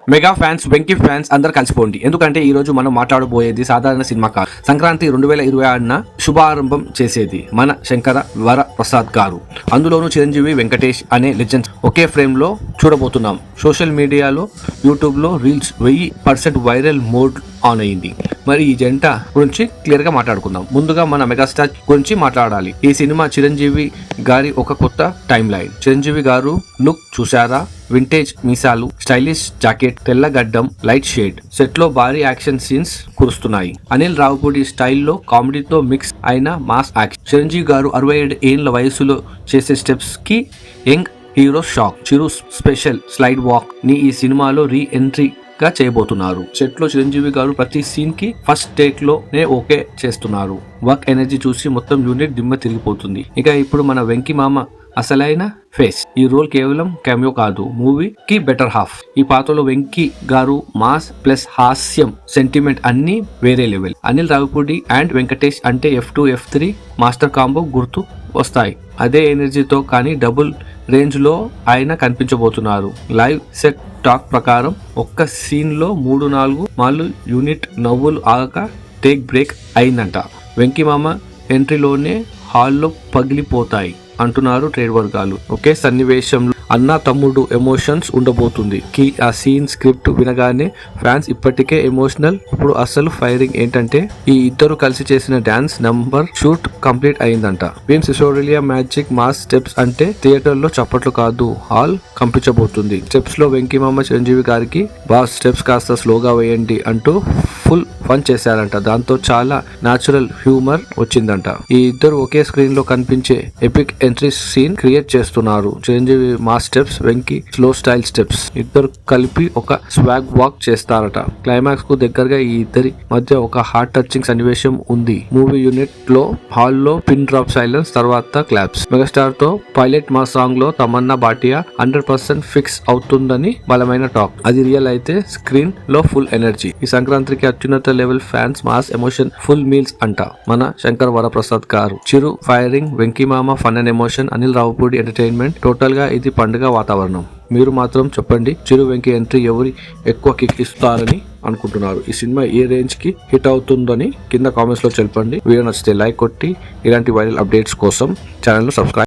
Mega fans Venky fans అందరు కలిసిపోండి. ఎందుకంటే ఈ రోజు మనం మాట్లాడబోయేది సాధారణ సినిమా కాదు. సంక్రాంతి 2026న శుభారంభం చేసేది మన శంకర వర ప్రసాద్ గారు. అందులోనూ చిరంజీవి వెంకటేష్ అనే లెజెండ్స్ ఒకే ఫ్రేమ్ లో చూడబోతున్నాం. సోషల్ మీడియాలో యూట్యూబ్ లో రీల్స్ 1000% వైరల్ మోడ్ ఆన్ అయింది. మరి ఈ జంట గురించి క్లియర్ గా మాట్లాడుకుందాం. ముందుగా మన మెగాస్టార్ గురించి మాట్లాడాలి. ఈ సినిమా చిరంజీవి గారి ఒక కొత్త టైమ్ లైన్. చిరంజీవి గారు లుక్ చూశారా? వింటేజ్ మీసాలు, స్టైలిష్ జాకెట్, తెల్లగడ్డం, లైట్ షేడ్. సెట్ లో భారీ యాక్షన్ సీన్స్ కురుస్తున్నాయి. అనిల్ రావుపూడి స్టైల్లో కామెడీతో మిక్స్ అయిన మాస్ యాక్షన్. చిరంజీవి గారు 67 ఏళ్ల వయసులో చేసే స్టెప్స్ కి young hero shock. Chiru special slide walk ని ఈ సినిమాలో రీ ఎంట్రీ గా చేయబోతున్నారు. సెట్ లో చిరంజీవి గారు ప్రతి సీన్ కి ఫస్ట్ టేక్ లోనే ఓకే చేస్తున్నారు. వర్క్ ఎనర్జీ చూసి మొత్తం యూనిట్ దిమ్మ తిరిగిపోతుంది. ఇక ఇప్పుడు మన వెంకీ మామ అసలైన ఫేస్. ఈ రోల్ కేవలం కెమియో కాదు, మూవీకి బెటర్ హాఫ్. ఈ పాత్రలో వెంకీ గారు మాస్ ప్లస్ హాస్యం, సెంటిమెంట్ అన్ని వేరే లెవెల్. అనిల్ రావిపూడి అండ్ వెంకటేష్ అంటే F2 F3 మాస్టర్ కాంబో గుర్తు వస్తాయి. అదే ఎనర్జీతో కానీ డబుల్ రేంజ్ లో ఆయన కనిపించబోతున్నారు. లైవ్ సెట్ టాక్ ప్రకారం ఒక్క సీన్ లో 3-4 మార్లు యూనిట్ నవ్వులు ఆగక టేక్ బ్రేక్ అయిందంట. వెంకీ మామ ఎంట్రీలోనే హాల్లో పగిలిపోతాయి అంటున్నారు ట్రేడ్ వర్గాలు. ఒకే సన్నివేశంలో అన్న తమ్ముడు ఎమోషన్స్ ఉండబోతుంది. ఆ సీన్ స్క్రిప్ట్ వినగానే ఫ్యాన్స్ ఇప్పటికే ఎమోషనల్. ఇప్పుడు అసలు ఫైరింగ్ ఏంటంటే ఈ ఇద్దరు కలిసి చేసిన డాన్స్ నంబర్ షూట్ కంప్లీట్ అయిందంట. వీన్ సిసోరియా మ్యాజిక్ మాస్ స్టెప్స్ అంటే థియేటర్ లో చప్పట్లు కాదు, హాల్ కంపించబోతుంది. స్టెప్స్ లో వెంకీ మామ చిరంజీవి గారికి బాస్ స్టెప్స్ కాస్త స్లోగా వేయండి అంటూ ఫుల్ ఫన్ చేశారంట. దాంతో చాలా న్యాచురల్ హ్యూమర్ వచ్చిందంట. ఈ ఇద్దరు ఒకే స్క్రీన్ లో కనిపించే ఎపిక్ ఎంట్రీ సీన్ క్రియేట్ చేస్తున్నారు. Chiranjeevi mass steps, Venky slow style steps. ఇద్దరు కలిపి ఒక స్వాగ్ వాక్ చేస్తారట. క్లైమాక్స్ కు దగ్గరగా ఈ ఇద్దరి మధ్య ఒక హార్ట్ టచింగ్ సన్నివేశం ఉంది. మూవీ యూనిట్ లో హాల్ లో పిన్ డ్రాప్ సైలెన్స్, తర్వాత క్లాప్స్. మెగాస్టార్ తో పైలట్ మా సాంగ్ లో తమన్నా భాటియా 100% ఫిక్స్ అవుతుందని బలమైన టాక్. అది రియల్ అయితే స్క్రీన్ లో ఫుల్ ఎనర్జీ. ఈ సంక్రాంతికి అత్యున్నత level fans mass emotion full meals అంట మన శంకర్ వరప్రసాద్ గారు. చిరు ఫైరింగ్, వెంకీ మామ fun and emotion, Anil Ravipudi entertainment. Total గా ఇది పండుగ వాతావరణం. మీరు మాత్రం చెప్పండి, చిరు వెంకీ ఎంట్రీ ఎవరి ఎక్కువ కిక్ ఇస్తారని అనుకుంటున్నారు? ఈ సినిమా ఏ రేంజ్ కి హిట్ అవుతుందని కింద కామెంట్స్ లో చెప్పండి. వీడియో నచ్చితే లైక్ కొట్టి ఇలాంటి వైరల్ అప్డేట్స్ కోసం ఛానల్ ను సబ్స్క్రైబ్